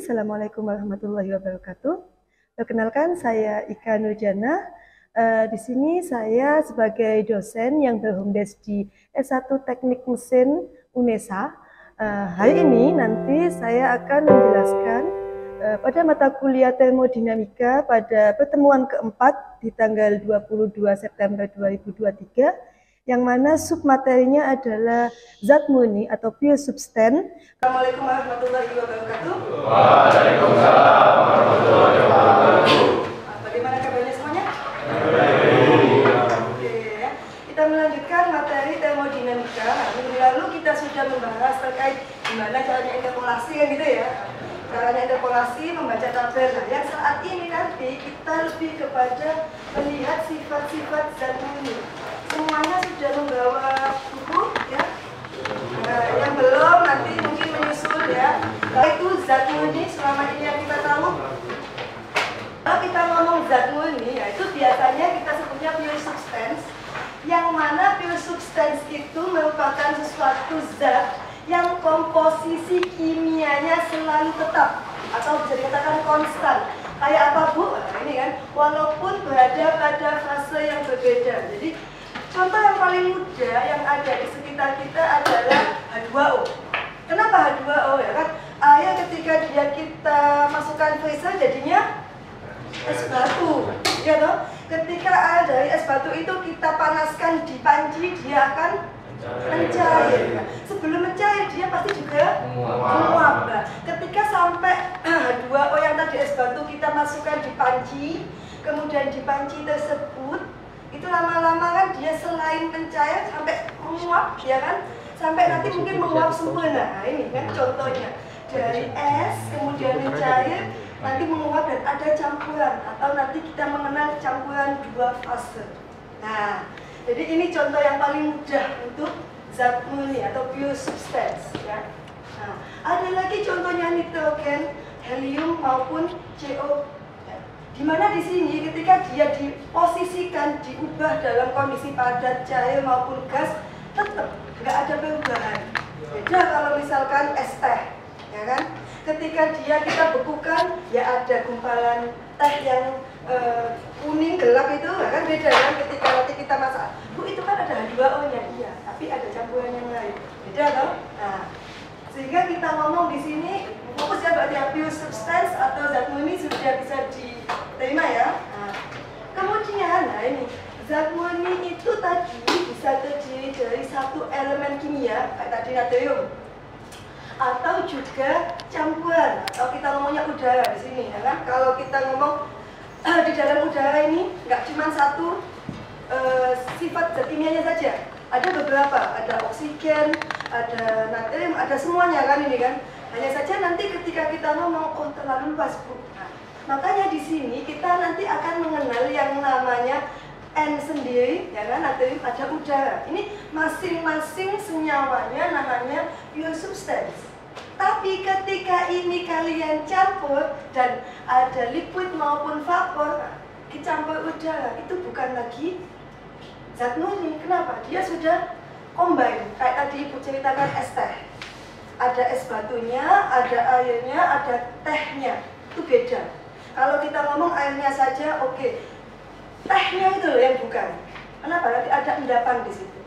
Assalamualaikum warahmatullahi wabarakatuh. Perkenalkan, saya Ika Nurjana. Di sini saya sebagai dosen yang berhome base di S1 Teknik Mesin UNESA. Hari ini nanti saya akan menjelaskan pada mata kuliah termodinamika pada pertemuan keempat di tanggal 22 September 2023, yang mana submaterinya adalah zat murni atau pure substance. Assalamualaikum warahmatullahi wabarakatuh. Waalaikumsalam warahmatullahi wabarakatuh. Bagaimana kabarnya semuanya? Oke, ya. Kita melanjutkan materi termodinamika. Minggu lalu kita sudah membahas terkait gimana caranya interpolasi kan gitu ya. Caranya interpolasi, membaca tabel. Nah, yang saat ini nanti kita lebih kepada melihat sifat-sifat zat murni. Semuanya sudah membawa buku ya. Yang belum nanti mungkin menyusul ya. Itu zat murni selama ini yang kita tahu. Kalau kita ngomong zat murni, ya itu biasanya kita sebutnya pure substance. Yang mana pure substance itu merupakan sesuatu zat yang komposisi kimianya selalu tetap atau bisa dikatakan konstan. Kayak apa Bu? Nah, ini kan, walaupun berada pada fase yang berbeda. Jadi contoh yang paling mudah yang ada di sekitar kita adalah H2O. Kenapa H2O ya kan? Air ketika kita masukkan freezer jadinya es batu, ya toh? Ketika air dari es batu itu kita panaskan di panci, dia akan mencair. Sebelum mencair dia pasti juga menguap. Nah, ketika sampai H2O yang tadi es batu kita masukkan di panci, kemudian di panci tersebut itu lama-lama kan dia selain mencair sampai menguap, ya kan? Sampai nanti mungkin menguap sempurna. Nah, ini kan contohnya dari es kemudian mencair, nanti menguap dan ada campuran atau nanti kita mengenal campuran dua fase. Nah, jadi ini contoh yang paling mudah untuk zat murni atau pure substance ya. Nah, ada lagi contohnya nitrogen, helium maupun CO. Di mana di sini ketika dia diposisikan, diubah dalam kondisi padat, cair maupun gas, tetap nggak ada perubahan. Beda kalau misalkan es teh, ya kan? Ketika kita bekukan, ya ada gumpalan teh yang kuning gelap itu, ya kan beda kan? Ketika nanti kita masak, Bu itu kan ada H2O-nya, iya, tapi ada campuran yang lain, beda toh? Nah, sehingga kita ngomong di sini fokus ya berarti pure substance atau zat murni sudah bisa diterima ya. Nah, kemudian, nah ini zat murni itu tadi bisa terdiri dari satu elemen kimia kayak tadi natrium, atau juga campuran atau kita ngomongnya udara di sini ya kan. Kalau kita ngomong di dalam udara ini nggak cuma satu sifat zat kimianya saja, ada beberapa, ada oksigen, ada natrium, ada semuanya kan ini kan. Hanya saja nanti ketika kita ngomong oh terlalu luas Bu. Nah, makanya di sini kita nanti akan mengenal yang namanya N sendiri, ya kan, natrium, ada udara. Ini masing-masing senyawanya namanya pure substance. Tapi ketika ini kalian campur dan ada liquid maupun vapor, dicampur udara, itu bukan lagi zat murni. Kenapa? Dia sudah combine. Kayak tadi Ibu ceritakan es teh. Ada es batunya, ada airnya, ada tehnya. Itu beda. Kalau kita ngomong airnya saja, oke. Tehnya itu loh yang bukan. Kenapa? Nanti ada endapan di situ.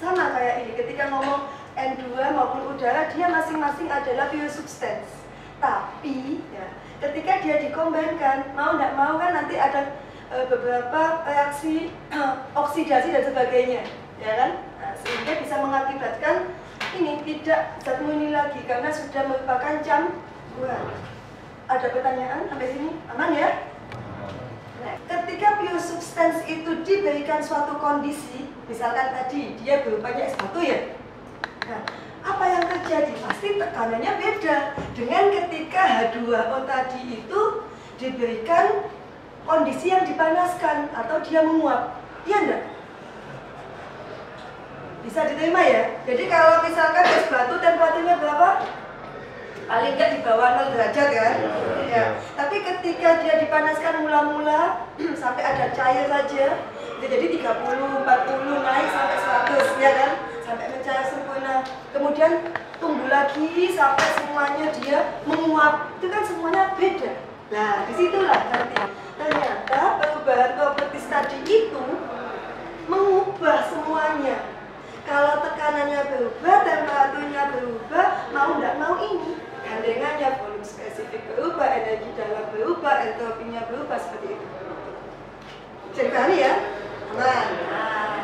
Sama kayak ini, ketika ngomong N2 maupun udara, dia masing-masing adalah pure substance. Tapi, ya, ketika dia dikombinkan, mau nggak mau kan nanti ada beberapa reaksi oksidasi dan sebagainya, ya kan? Nah, sehingga bisa mengakibatkan ini tidak zat murni lagi karena sudah merupakan campuran. Ada pertanyaan sampai sini? Aman ya? Nah, ketika pure substance itu diberikan suatu kondisi, misalkan tadi dia berupanya es batu ya. Nah, apa yang terjadi? Pasti tekanannya beda dengan ketika H2O tadi itu diberikan kondisi yang dipanaskan atau dia menguap. Iya enggak? Bisa diterima ya? Jadi kalau misalkan es batu temperaturnya berapa? Paling nggak di bawah 0 derajat kan? Ya. Tapi ketika dia dipanaskan mula-mula sampai ada cair saja, jadi 30, 40 naik sampai 100 ya kan? sampai mencair sempurna, kemudian tumbuh lagi sampai semuanya dia menguap, itu kan semuanya beda. Nah, disitulah nanti ternyata perubahan propertis tadi itu mengubah semuanya. Kalau tekanannya berubah, temperaturnya berubah, mau tidak mau ini gandengannya, volume spesifik berubah, energi dalam berubah, entropinya berubah, seperti itu. Bisa dipahami ya? Aman. Nah,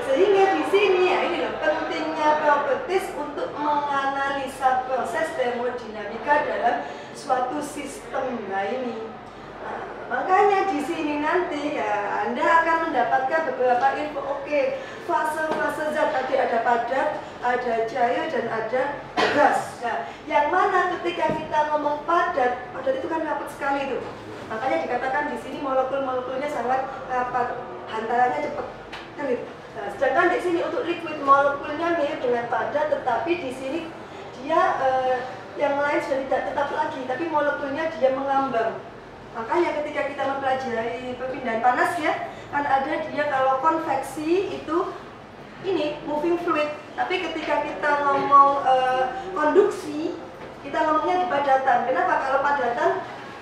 sehingga di sini ya ini loh pentingnya properties untuk menganalisa proses termodinamika dalam suatu sistem. Nah ini, makanya di sini nanti ya Anda akan mendapatkan beberapa info. Oke, fase-fase zat tadi ada padat, ada cair, dan ada gas. Nah, yang mana ketika kita ngomong padat itu kan rapat sekali tuh. Makanya dikatakan di sini molekul-molekulnya sangat rapat, hantarannya cepat. Nah, sedangkan di sini untuk liquid molekulnya mirip dengan padat, tetapi di sini dia yang lain sudah tidak tetap lagi, tapi molekulnya dia mengambang. Makanya ketika kita mempelajari perpindahan panas ya, kan ada dia kalau konveksi itu ini moving fluid, tapi ketika kita ngomong konduksi, kita ngomongnya di padatan. Kenapa? Kalau padatan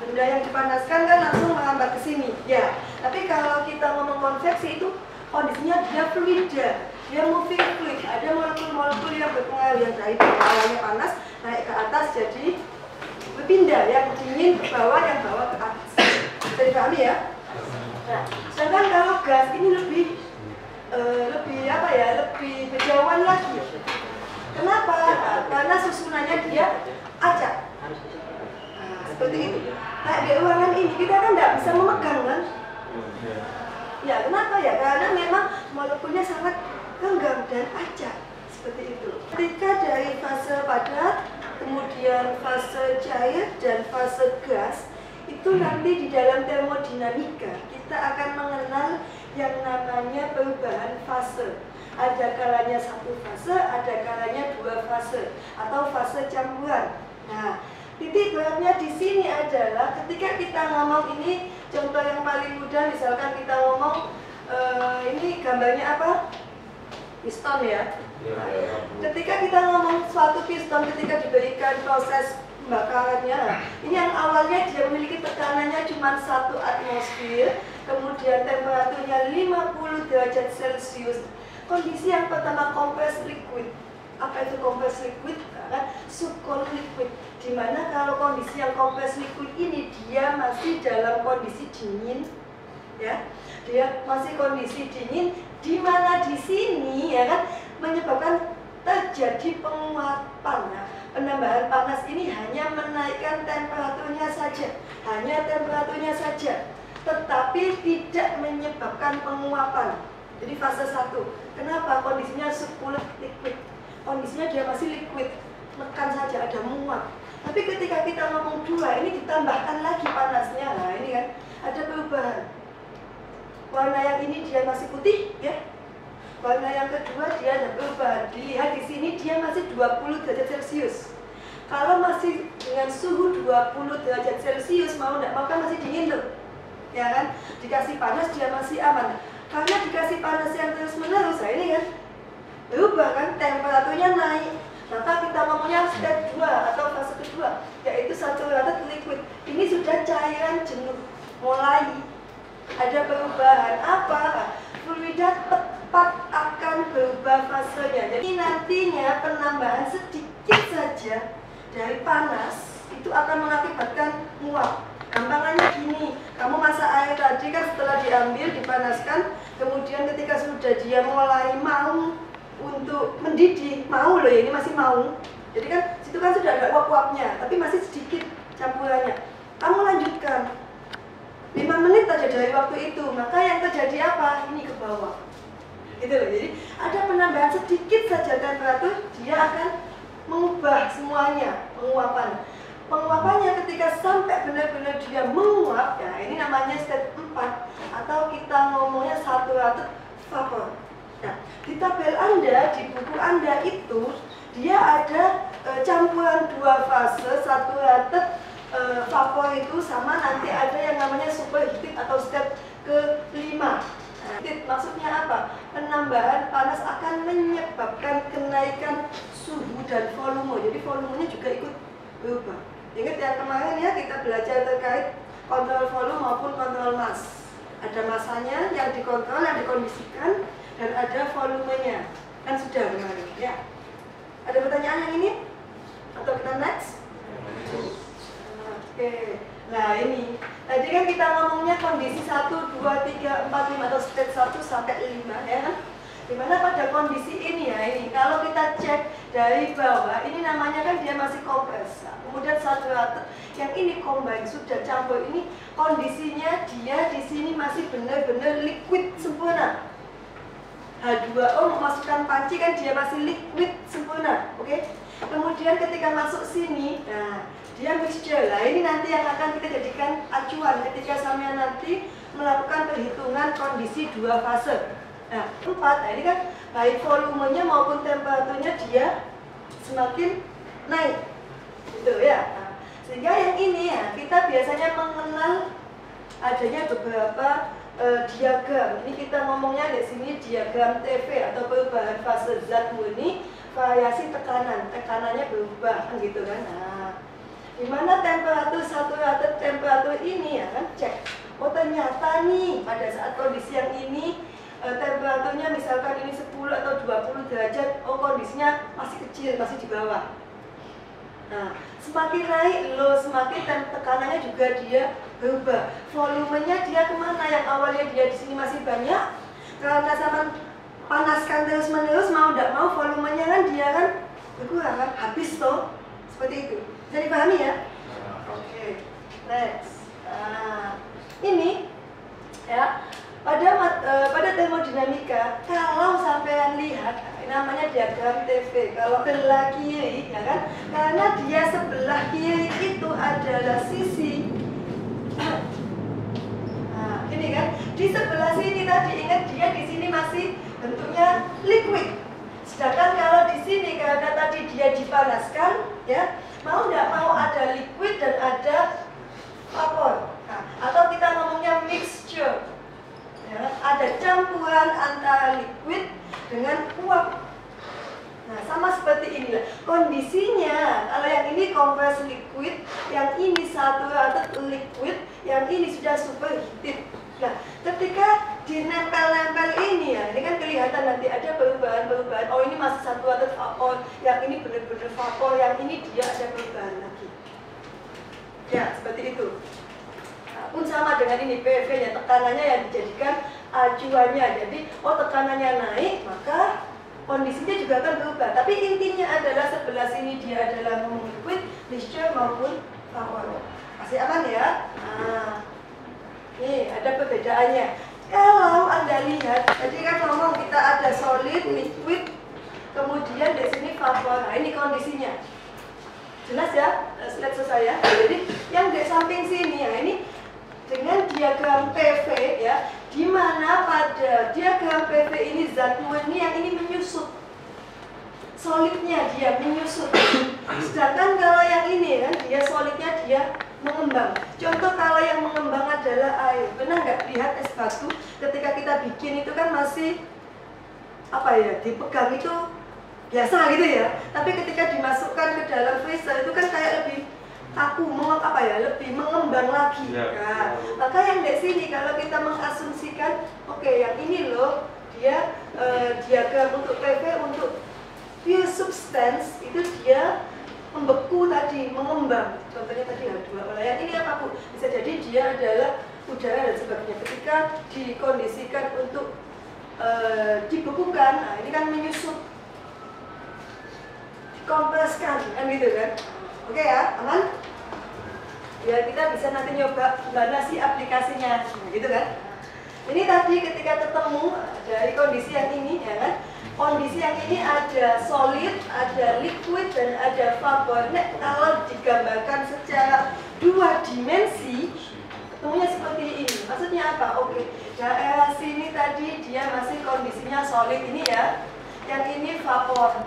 benda yang dipanaskan kan langsung menghambat ke sini, ya. Tapi kalau kita ngomong konveksi itu kondisinya dia fluida, dia moving fluid. Ada molekul-molekul yang berpengaruh yang dari bawahnya panas naik ke atas jadi berpindah, yang dingin ke bawah, yang bawah ke atas. Bisa dipahami ya? Nah, sedangkan kalau gas ini lebih apa ya? Lebih berjauhan lagi. Kenapa? Karena susunannya dia acak. Seperti itu. Nah, di ruangan ini kita kan tidak bisa memegang kan? Ya, kenapa ya? Karena memang molekulnya sangat renggang dan acak. Seperti itu. Ketika dari fase padat, kemudian fase cair, dan fase gas, itu nanti di dalam termodinamika kita akan mengenal yang namanya perubahan fase. Ada kalanya satu fase, ada kalanya dua fase, atau fase campuran. Nah, titik beratnya di sini adalah ketika kita ngomong ini, contoh yang paling mudah, misalkan kita ngomong ini gambarnya apa? Piston ya. Ketika kita ngomong suatu piston, ketika diberikan proses pembakarannya, ini yang awalnya dia memiliki tekanannya cuma 1 atmosfer, kemudian temperaturnya 50 derajat Celcius. Kondisi yang pertama compressed liquid. Apa itu compressed liquid? Kan subcooled liquid. Dimana kalau kondisi yang compressed liquid ini dia masih dalam kondisi dingin, ya, dia masih kondisi dingin, di mana di sini ya kan menyebabkan terjadi penguapan. Nah, penambahan panas ini hanya menaikkan temperaturnya saja, tetapi tidak menyebabkan penguapan. Jadi fase 1. Kenapa? Kondisinya subcooled liquid. Kondisinya dia masih liquid, tekan saja ada menguap. Tapi ketika kita ngomong 2, ini ditambahkan lagi panasnya. Nah, ini kan ada perubahan. Warna yang ini dia masih putih, ya. Warna yang kedua dia ada perubahan. Dilihat di sini dia masih 20 derajat Celcius. Kalau masih dengan suhu 20 derajat Celcius, mau nggak mau kan masih dingin tuh, ya kan? Dikasih panas dia masih aman. Karena dikasih panas yang terus menerus, nah ini kan berubah kan, temperaturnya naik. Maka kita ngomongnya step 2 atau fase kedua, yaitu saturated liquid. Ini sudah cairan jenuh, mulai ada perubahan apa? Fluida tepat akan berubah fasenya. Jadi nantinya penambahan sedikit saja dari panas itu akan mengakibatkan nguap. Gampangannya gini, kamu masak air tadi kan setelah diambil, dipanaskan, kemudian ketika sudah dia mulai mau untuk mendidih, mau loh ya, ini masih mau. Jadi kan situ kan sudah ada uap-uapnya, tapi masih sedikit campurannya. Kamu lanjutkan 5 menit saja dari waktu itu, maka yang terjadi apa? Ini ke bawah. Gitu loh. Jadi ada penambahan sedikit saja temperatur, dia akan mengubah semuanya, penguapan. Penguapannya ketika sampai benar-benar dia menguap, ya ini namanya step 4, atau kita ngomongnya saturated vapor. Nah, di tabel Anda, di buku Anda itu, dia ada campuran 2 fase, saturated vapor itu sama nanti ada yang namanya superheated atau step ke-5. Nah, maksudnya apa? penambahan panas akan menyebabkan kenaikan suhu dan volume. Jadi volumenya juga ikut berubah. Ingat yang kemarin ya, kita belajar terkait kontrol volume maupun kontrol mass. Ada masanya yang dikontrol, yang dikondisikan, dan ada volumenya. Kan sudah kemarin ya. Ada pertanyaan yang ini? Atau kita next? Oke. Nah ini, tadi kan kita ngomongnya kondisi 1, 2, 3, 4, 5 atau state 1 sampai 5 ya kan? Dimana pada kondisi ini ya, ini kalau kita cek dari bawah, ini namanya kan dia masih kompres. Kemudian saturated, yang ini combine, sudah campur, ini kondisinya dia di sini masih benar-benar liquid sempurna. H2O memasukkan panci kan dia masih liquid sempurna, oke? Kemudian ketika masuk sini, nah dia mixture lah. Ini nanti yang akan kita jadikan acuan ketika sampean nanti melakukan perhitungan kondisi 2 fase. Nah, 4, nah ini kan baik volumenya maupun temperaturnya dia semakin naik, gitu ya. Nah, sehingga yang ini ya kita biasanya mengenal adanya beberapa diagram. Ini kita ngomongnya di sini diagram TV atau perubahan fase zat murni, variasi tekanan, tekanannya berubah, kan gitu kan. Nah, dimana temperatur saturated temperatur ini ya kan cek. Oh ternyata nih pada saat kondisi yang ini temperaturnya misalkan ini 10 atau 20 derajat, oh kondisinya masih kecil, masih di bawah. Nah, semakin naik low, semakin tekanannya juga dia berubah. Volumenya dia kemana? Yang awalnya dia di sini masih banyak, karena sama panaskan terus menerus, mau tidak mau volumenya kan dia kan berkurang kan, habis toh, seperti itu. Bisa dipahami ya? Oke, next. Nah, ini ya pada termodinamika, kalau sampean lihat namanya diagram TV, kalau sebelah kiri ya kan, karena dia sebelah kiri itu adalah sisi nah, ini kan di sebelah sini tadi ingat dia di sini masih bentuknya liquid, sedangkan kalau di sini karena tadi dia dipanaskan ya, mau tidak mau ada liquid dan ada vapor. Nah, atau kita ngomongnya mixture ya, ada campuran antara liquid dengan uap. Nah, sama seperti inilah kondisinya. Kalau yang ini kompres liquid, yang ini saturated liquid, yang ini sudah superheated. Nah, ketika dinempel-nempel ini ya, ini kan kelihatan nanti ada perubahan-perubahan. Oh, ini masih saturated vapor, yang ini benar-benar vapor, yang ini dia ada perubahan lagi. Ya, seperti itu. Nah, pun sama dengan ini PV-nya, tekanannya yang dijadikan acuannya. Jadi, oh tekanannya naik, maka kondisinya juga akan berubah. Tapi intinya adalah sebelah sini dia adalah liquid, mixture maupun vapor. Masih aman ya? Nah, nih ada perbedaannya. Kalau Anda lihat, tadi kan ngomong kita ada solid, liquid, kemudian di sini vapor. Nah, ini kondisinya. Jelas ya? Slide saya. Jadi yang di samping sini ya, ini dengan diagram PV ya, di mana pada diagram PV ini zat murni, yang ini menyusut. Solidnya dia menyusut. Sedangkan kalau yang ini kan dia solidnya dia mengembang. Contoh kalau yang mengembang adalah air. Benar nggak? Lihat es batu ketika kita bikin itu kan masih apa ya, dipegang itu biasa gitu ya. Tapi ketika dimasukkan ke dalam freezer itu kan kayak lebih kaku, lebih mengembang lagi. Nah, maka yang di sini kalau kita mengasumsikan, oke, yang ini loh dia diagram untuk PV untuk pure substance itu dia membeku tadi, mengembang. Contohnya tadi H2O. Yang ini apa Bu? Bisa jadi dia adalah udara dan sebagainya. Ketika dikondisikan untuk dibekukan, nah ini kan menyusut, dikompreskan, kan gitu kan? Oke ya, aman? Biar kita bisa nanti nyoba gimana sih aplikasinya, gitu kan? Ini tadi ketika ketemu dari kondisi yang ini, ya kan? Kondisi yang ini ada solid, ada liquid, dan ada vapor. Nah, kalau digambarkan secara 2 dimensi, ketemunya seperti ini. Maksudnya apa? Oke, daerah sini tadi dia masih kondisinya solid ini ya. Yang ini vapor.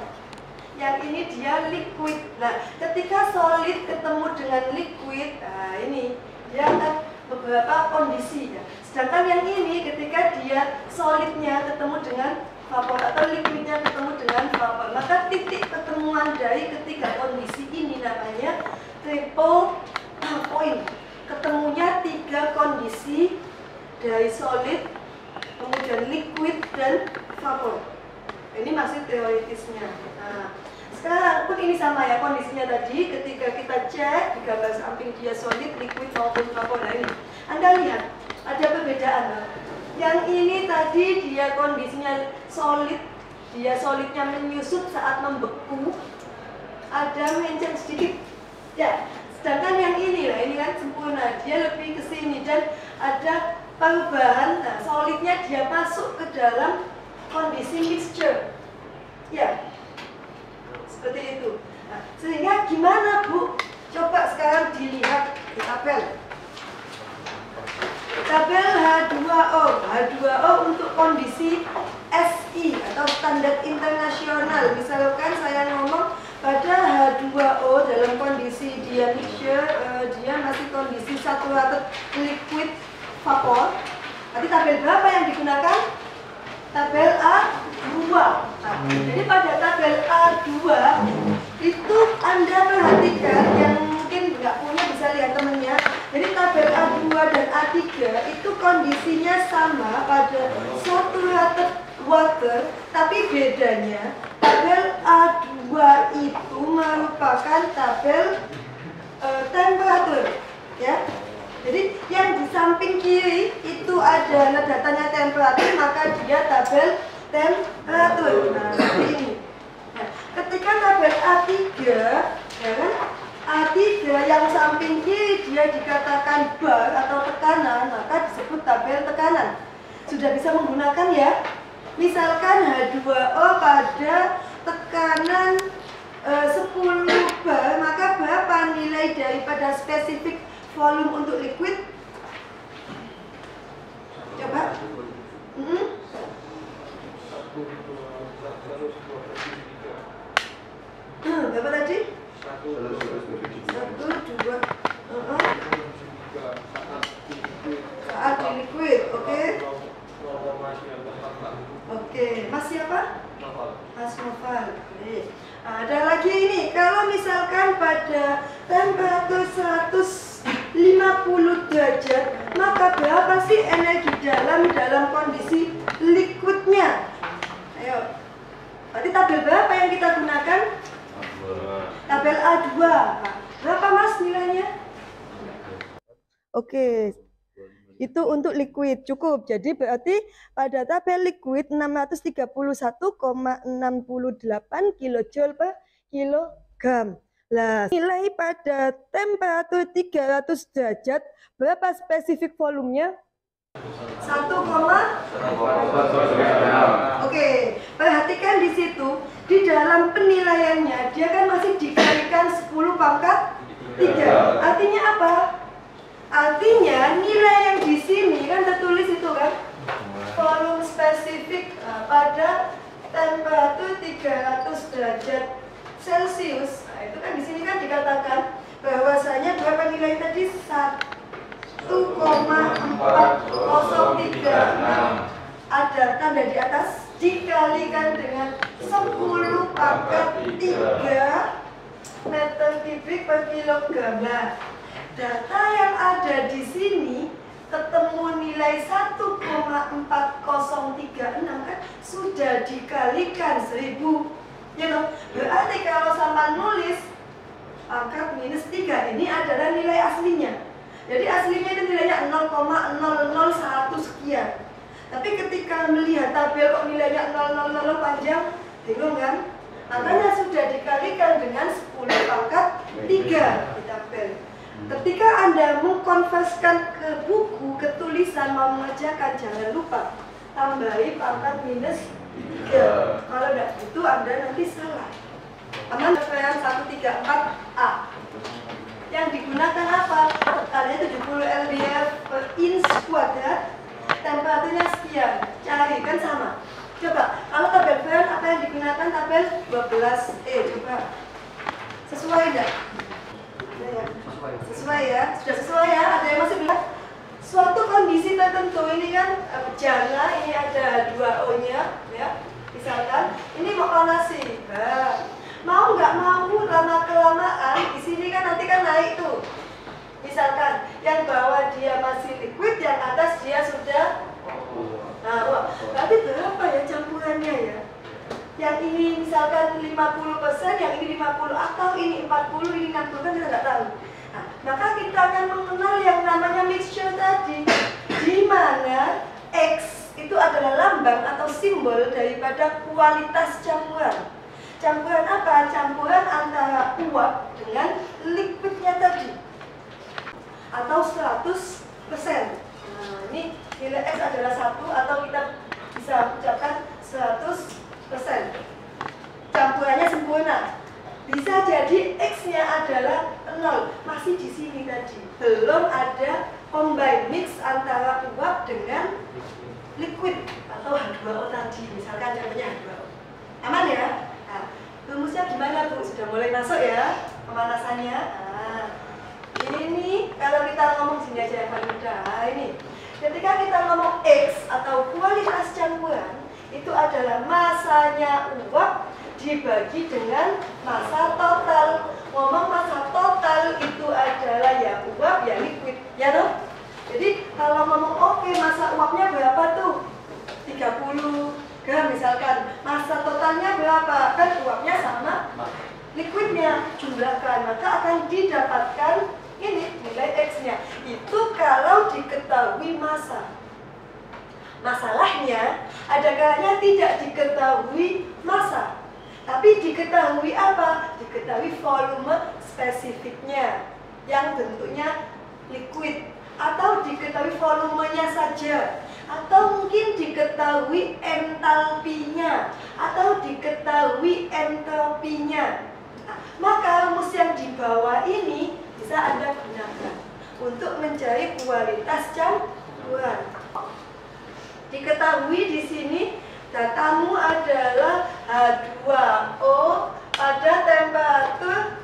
Yang ini dia liquid. Nah, ketika solid ketemu dengan liquid, nah ini dia akan beberapa kondisi ya. Sedangkan yang ini ketika dia solidnya ketemu dengan vapor atau liquidnya ketemu dengan vapor, maka titik pertemuan dari ketiga kondisi ini namanya triple point. Ketemunya tiga kondisi dari solid, kemudian liquid dan vapor. Ini masih teoritisnya. Nah, sekarang pun ini sama ya kondisinya tadi. Ketika kita cek di gambar samping dia solid, liquid maupun vapor. Nah ini, Anda lihat ada perbedaan. Yang ini tadi dia kondisinya solid, dia solidnya menyusut saat membeku, ada menceng sedikit. Ya, sedangkan yang ini lah, ini kan sempurna, dia lebih ke sini dan ada perubahan. Nah, solidnya dia masuk ke dalam kondisi mixture. Ya, seperti itu. Nah, sehingga gimana Bu? Coba sekarang dilihat di tabel. Tabel H2O. H2O untuk kondisi SI atau standar internasional. Misalkan saya ngomong pada H2O dalam kondisi dia mixture, dia masih kondisi saturated liquid vapor. Nanti tabel berapa yang digunakan? Tabel A2. Nah, jadi pada tabel A2 itu Anda perhatikan, yang mungkin nggak punya bisa lihat temennya. Jadi tabel A2 dan A3 itu kondisinya sama pada saturated water, tapi bedanya tabel A2 itu merupakan tabel temperatur, ya. Jadi yang di samping kiri itu adalah datanya temperatur, maka dia tabel temperatur. Nah, seperti ini. Nah, ketika tabel A3, ya kan? A3 yang samping kiri dia dikatakan bar atau tekanan, maka disebut tabel tekanan. Sudah bisa menggunakan ya? Misalkan H2O pada tekanan 10 bar, maka berapa nilai daripada spesifik volume untuk liquid? Coba. Berapa tadi? 1, 2. Saat di liquid, oke? Oke, Mas siapa? Mas Noval. Ada lagi ini, kalau misalkan pada temperatur 150 derajat, maka berapa sih energi dalam kondisi liquidnya? Ayo, berarti tabel berapa yang kita gunakan? Tabel A2. Berapa Mas nilainya? Oke, itu untuk liquid cukup. Jadi berarti pada tabel liquid 631,68 kJ per kilogram. Nah, nilai pada temperatur 300 derajat berapa spesifik volumenya? 1,1. Oke, perhatikan di situ, di dalam penilaiannya dia kan masih dikalikan 10 pangkat 3. Artinya apa? Artinya nilai yang di sini kan tertulis itu kan, volume spesifik pada temperatur 300 derajat Celcius. Nah, itu kan di sini kan dikatakan bahwasanya berapa nilai tadi? 1,4036. Ada tanda di atas, dikalikan dengan 10 pangkat 3 meter kubik per kilogram. Nah, data yang ada di sini ketemu nilai 1,4036 kan sudah dikalikan 1000. Berarti kalau sama nulis pangkat minus 3, ini adalah nilai aslinya. Jadi aslinya itu nilainya 0,001 sekian. Tapi ketika melihat tabel kok nilainya 000 panjang, bingung kan? Makanya sudah dikalikan dengan 10 pangkat 3 di tabel. Ketika Anda mengkonversikan ke buku, ke tulisan mau mengerjakan, jangan lupa tambahi pangkat minus 3. Kalau tidak itu Anda nanti salah. Aman referensi 134A. Yang digunakan apa? Tekanannya 70 lbf per inch kuadrat, temperaturnya sekian. Cari kan sama. Coba, kalau tabel Fern apa yang digunakan? Tabel 12E. Coba, sesuai enggak? Sesuai ya, sudah sesuai ya. Ada yang masih belum? suatu kondisi tertentu ini kan bejana, ini ada 2 O-nya ya. Misalkan ini mau panasi. Nah, mau nggak mau lama-kelamaan di sini kan nanti kan naik tuh. Misalkan yang bawah dia masih liquid, yang atas dia sudah wah, berarti berapa ya campurannya ya? Yang ini misalkan 50%, yang ini 50, atau ini 40, ini 60, kan kita nggak tahu. Nah, maka kita akan mengenal yang namanya mixture tadi, di mana X itu adalah lambang atau simbol daripada kualitas campuran. Campuran apa? Campuran antara uap dengan liquidnya tadi, atau 100%. Nah, ini nilai X adalah 1, atau kita bisa ucapkan 100%. Campurannya sempurna. Bisa jadi X-nya adalah 0, masih di sini tadi. Belum ada combine mix antara uap dengan liquid atau H2O tadi. Misalkan contohnya H2O. Aman ya? Nah, rumusnya gimana Bu? Sudah mulai masuk ya pemanasannya? Nah, ini kalau kita ngomong sini aja yang paling mudah. Nah, ini ketika kita ngomong X atau kualitas campuran, itu adalah masanya uap dibagi dengan massa total. Ngomong massa total itu adalah ya uap ya liquid, ya toh? Jadi kalau ngomong oke, massa uapnya berapa tuh? 30 gram misalkan. Massa totalnya berapa? Kan uapnya sama liquidnya, jumlahkan, maka akan didapatkan ini nilai X-nya. Itu kalau diketahui massa. Masalahnya ada kalanya tidak diketahui massa, tapi diketahui apa? Diketahui volume spesifiknya yang bentuknya liquid, atau diketahui volumenya saja, atau mungkin diketahui entalpinya, atau diketahui entropinya. Nah, maka rumus yang di bawah ini bisa Anda gunakan untuk mencari kualitas campuran. Diketahui di sini datamu adalah H2O pada temperatur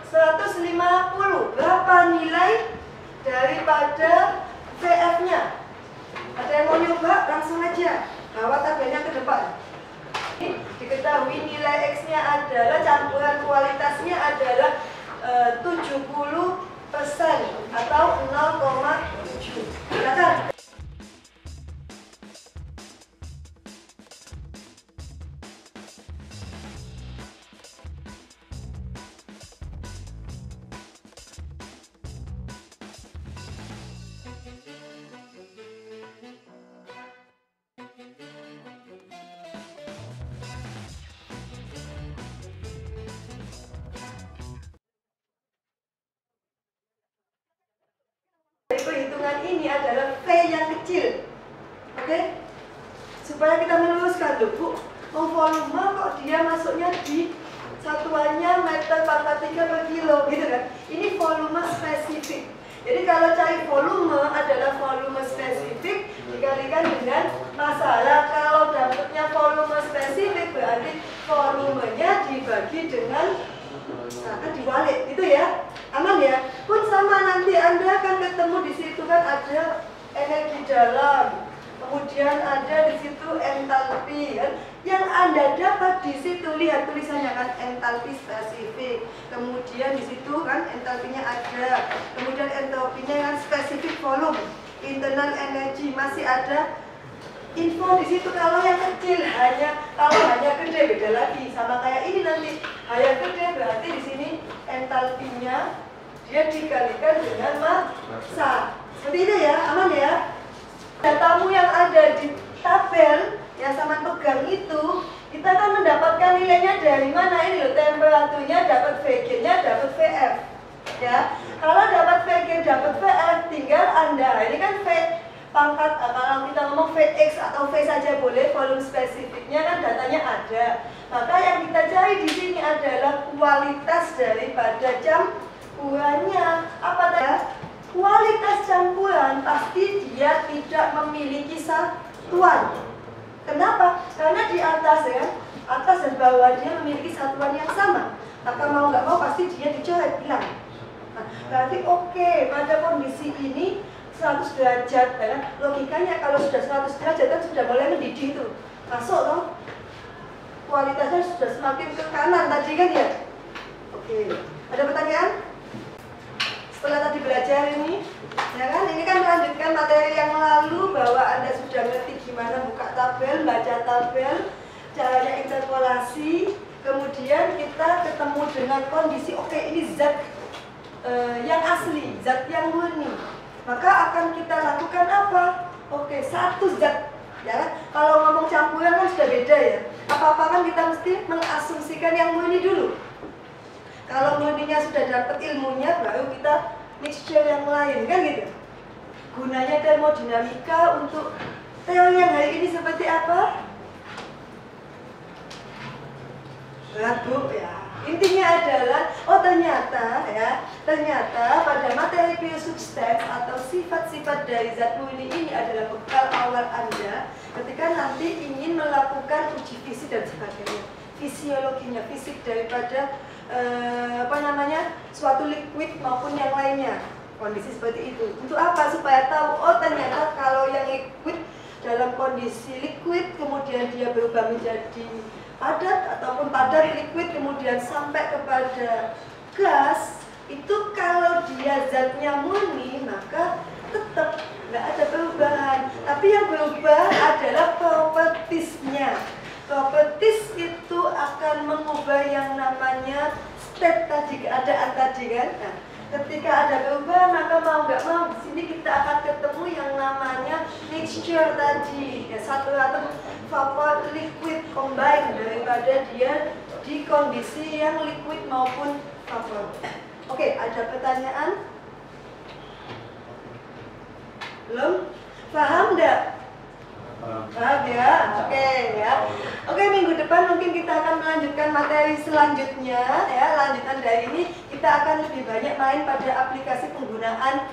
150. Berapa nilai daripada VF-nya? Ada yang mau nyoba? Langsung aja bawa tabelnya ke depan. Diketahui nilai X-nya adalah, campuran kualitasnya adalah 70% atau 0,7. Silakan. Perhitungan ini adalah V yang kecil, oke? Supaya kita meluruskan loh Bu, volume kok dia masuknya di satuannya meter pangkat 3 per kilo, gitu kan? Ini volume spesifik. Jadi kalau cari volume adalah volume spesifik dikalikan dengan massa. Kalau dapatnya volume spesifik berarti volumenya dibagi dengan diwalik, gitu ya. Aman ya? Pun sama, nanti Anda akan ketemu di situ kan ada energi dalam, kemudian ada di situ entalpi kan. Yang Anda dapat di situ, lihat tulisannya kan, entalpi spesifik. Kemudian di situ kan entalpinya ada, kemudian entropinya kan spesifik volume, internal energy masih ada info di situ. Kalau yang kecil kalau hanya gede beda lagi, sama kayak ini nanti. Yang gede berarti di sini entalpinya dia dikalikan dengan massa. Seperti itu ya, aman ya? Datamu yang ada di tabel yang sama pegang itu, kita akan mendapatkan nilainya dari mana? Ini loh, temperaturnya dapat VG-nya, dapat VF. Ya, kalau dapat VG, dapat VF, tinggal Anda, ini kan V pangkat, kalau kita ngomong Vx atau V saja boleh, volume spesifiknya kan datanya ada. Maka yang kita cari di sini adalah kualitas daripada campurannya. Apa tadi? Kualitas campuran pasti dia tidak memiliki satuan. Kenapa? Karena di atas ya, atas dan bawah dia memiliki satuan yang sama. Maka mau nggak mau pasti dia dicoret hilang. Nah, berarti oke, pada kondisi ini 100 derajat, ya kan? Logikanya kalau sudah 100 derajat kan sudah mulai mendidih tuh, masuk loh, kualitasnya sudah semakin ke kanan tadi kan ya. Oke, ada pertanyaan? Setelah tadi belajar ini, ya kan? Ini kan melanjutkan materi yang lalu bahwa Anda sudah ngerti gimana buka tabel, baca tabel, caranya interpolasi. Kemudian kita ketemu dengan kondisi, oke, ini zat yang asli, zat yang murni. Maka akan kita lakukan apa? Oke, satu zat. Ya kan? Kalau ngomong campuran kan sudah beda ya. Apa-apa kan kita mesti mengasumsikan yang murni dulu. Kalau murninya sudah dapat ilmunya, baru kita mixture yang lain, kan gitu. Gunanya termodinamika untuk teori yang hari ini seperti apa? Ragu ya. Intinya adalah, oh ternyata pada materi pure substance atau sifat-sifat dari zat murni ini adalah bekal awal Anda ketika nanti ingin melakukan uji fisik dan sebagainya. Fisiologinya, fisik daripada suatu liquid maupun yang lainnya. Kondisi seperti itu. Untuk apa? Supaya tahu, oh ternyata kalau yang liquid dalam kondisi liquid kemudian dia berubah menjadi padat ataupun padat liquid kemudian sampai kepada gas, itu kalau dia zatnya murni maka tetap nggak ada perubahan. Tapi yang berubah adalah propertiesnya. Properties itu akan mengubah yang namanya state tadi, keadaan tadi kan. Nah, ketika ada perubahan maka mau nggak mau di sini kita akan ketemu yang namanya mixture tadi, ya, satu atom vapor liquid combine daripada dia di kondisi yang liquid maupun vapor. Oke, ada pertanyaan? Belum? Paham nggak? Paham ya? Oke ya. Oke, minggu depan mungkin kita akan melanjutkan materi selanjutnya ya. Lanjutan dari ini kita akan lebih banyak main pada aplikasi penggunaan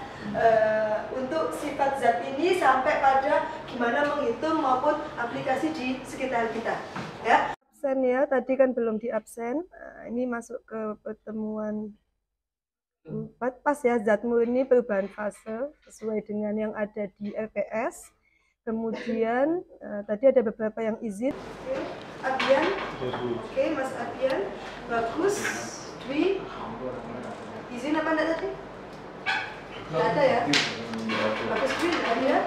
untuk sifat zat ini sampai pada gimana menghitung maupun aplikasi di sekitar kita ya. Absen ya, tadi kan belum di absen. Ini masuk ke pertemuan 4 pas ya, zat murni perubahan fase sesuai dengan yang ada di LPS. Kemudian tadi ada beberapa yang izin. Oke, Abian. Oke, Mas Abian. Bagus. Dwi. Izin apa enggak tadi? Enggak ada ya? Bagus Dwi, ya.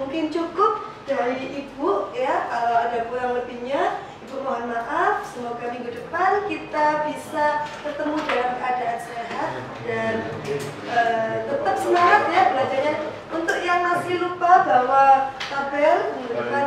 Mungkin cukup dari Ibu ya. Kalau ada kurang lebihnya, Ibu mohon maaf. Semoga minggu depan kita bisa ketemu dalam keadaan sehat dan tetap semangat ya belajarnya. Untuk yang masih lupa bahwa tabel menggunakan